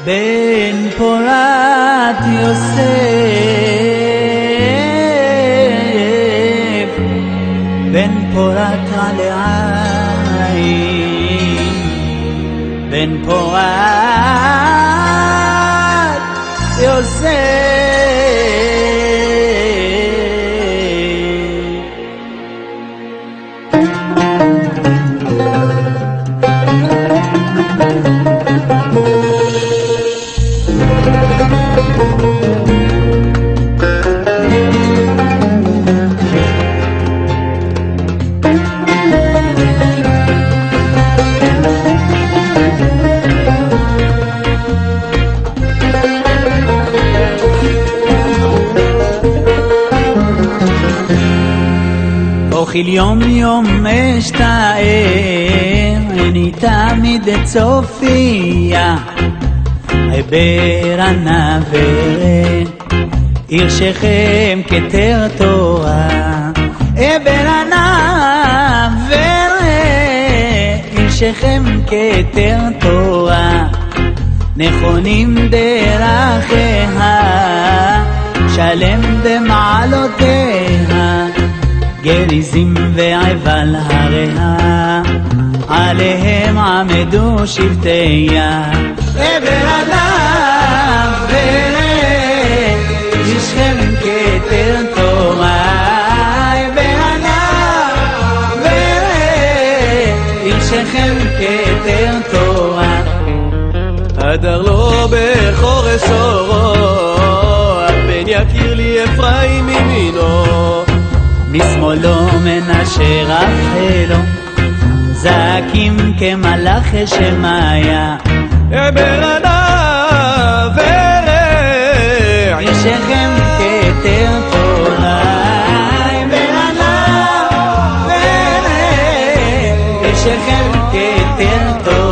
בן פורת יוסף, בן פורת עליי, בן פורת יוסף. אוכל יום יום משתער, אני תמיד צופיה עבר הנברת, עיר שכם כתר תורה. עבר הנברת, עיר שכם כתר תורה. נכונים דרכיה, שלם במעלותיה. גריזים ועבל הריה, עליהם עמדו שבטיה. עבר הנברת, ישכם כתר תורה. עבר הנברת, ישכם כתר תורה. הדר לו בחורש אורו, הבן יקיר לי אפרים ימינו. משמאלו מנשה רפלו, זעקים כמלאך שמיה. עבר הנברת, ישכם כתר תורה. עבר הנברת, ישכם כתר תורה.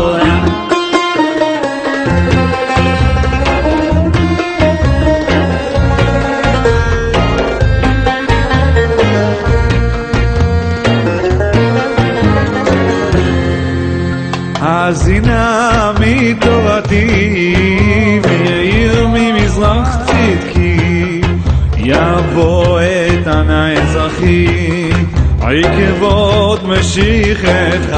האזינה מתורתי, ויאיר ממזרח צדקי. יבוא את ענה אזרחי, עקבות משיחך.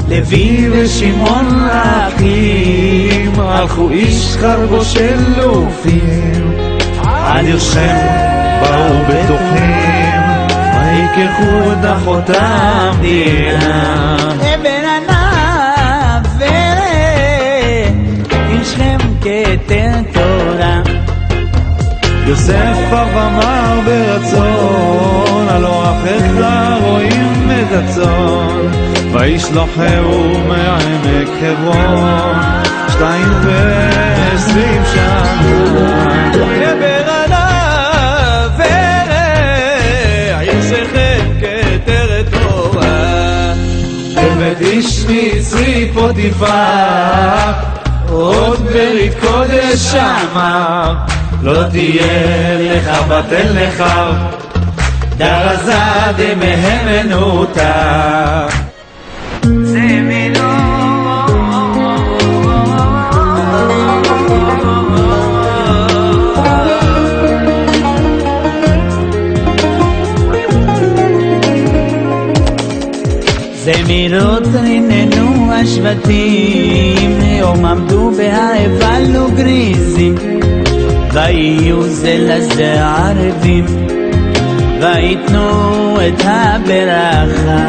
לוי ושמעון אחים, הלכו איש חרבו של לופים. עד יושכם באו בטוחים, ויקחו דחותם דינה. עבר הנברת, ישכם כתר תורה. יוסף אמר ברצון, הלא אחיך רואים את הצאן. וישלחהו מעמק חברון, 22 שנה. עבר הנברת, ישכם כתר תורה. עבד איש מצרי פוטיפר, עוד ברית קודש שמר. לא תהיה לך בטל לך, דרזה דמהמנותה. זמירות ריננו השבטים, יום עמדו בהאבל וגריזים. ויהיו זה לזה ערבים, ויתנו את הברכה.